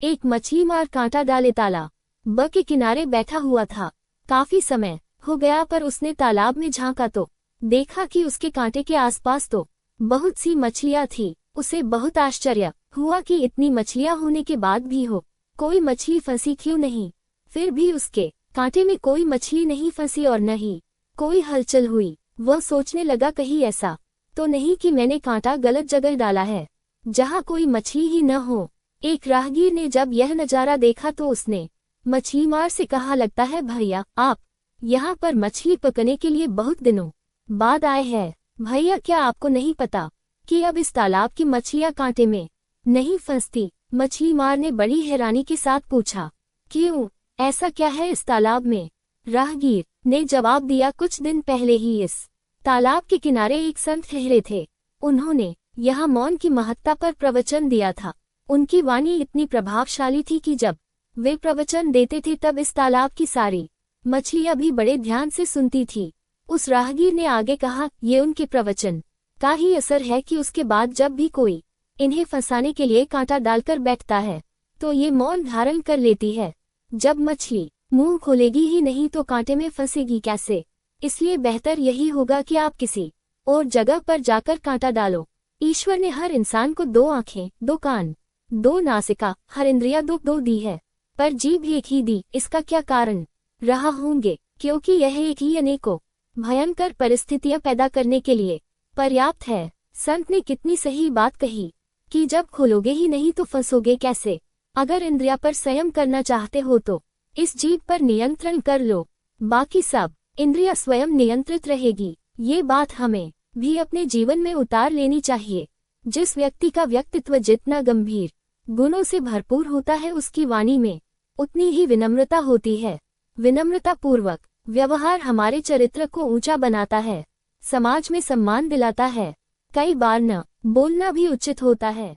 एक मछली मार कांटा डाले तालाब के किनारे बैठा हुआ था। काफी समय हो गया पर उसने तालाब में झांका तो देखा कि उसके कांटे के आसपास तो बहुत सी मछलियां थी। उसे बहुत आश्चर्य हुआ कि इतनी मछलियां होने के बाद भी कोई मछली फंसी क्यों नहीं। फिर भी उसके कांटे में कोई मछली नहीं फंसी और न ही कोई हलचल हुई। वह सोचने लगा कहीं ऐसा तो नहीं कि मैंने कांटा गलत जगह डाला है जहां कोई मछली ही न हो। एक राहगीर ने जब यह नजारा देखा तो उसने मछली मार से कहा, लगता है भैया आप यहाँ पर मछली पकने के लिए बहुत दिनों बाद आए हैं। भैया क्या आपको नहीं पता कि अब इस तालाब की मछलियाँ कांटे में नहीं फंसती। मछली मार ने बड़ी हैरानी के साथ पूछा, क्यों, ऐसा क्या है इस तालाब में। राहगीर ने जवाब दिया, कुछ दिन पहले ही इस तालाब के किनारे एक संत ठहरे थे। उन्होंने यहाँ मौन की महत्ता पर प्रवचन दिया था। उनकी वाणी इतनी प्रभावशाली थी कि जब वे प्रवचन देते थे तब इस तालाब की सारी मछलियां भी बड़े ध्यान से सुनती थी। उस राहगीर ने आगे कहा, ये उनके प्रवचन का ही असर है कि उसके बाद जब भी कोई इन्हें फंसाने के लिए कांटा डालकर बैठता है तो ये मौन धारण कर लेती है। जब मछली मुंह खोलेगी ही नहीं तो कांटे में फंसेगी कैसे। इसलिए बेहतर यही होगा कि आप किसी और जगह पर जाकर कांटा डालो। ईश्वर ने हर इंसान को 2 आंखें, 2 कान, 2 नासिका, हर इंद्रिया दो दी है, पर जीभ एक ही दी। इसका क्या कारण रहा होंगे? क्योंकि यह एक ही अनेकों भयंकर परिस्थितियां पैदा करने के लिए पर्याप्त है। संत ने कितनी सही बात कही कि जब खोलोगे ही नहीं तो फंसोगे कैसे। अगर इंद्रिया पर संयम करना चाहते हो तो इस जीभ पर नियंत्रण कर लो, बाकी सब इंद्रिया स्वयं नियंत्रित रहेगी। ये बात हमें भी अपने जीवन में उतार लेनी चाहिए। जिस व्यक्ति का व्यक्तित्व जितना गंभीर गुणों से भरपूर होता है उसकी वाणी में उतनी ही विनम्रता होती है। विनम्रता पूर्वक व्यवहार हमारे चरित्र को ऊंचा बनाता है, समाज में सम्मान दिलाता है। कई बार न बोलना भी उचित होता है।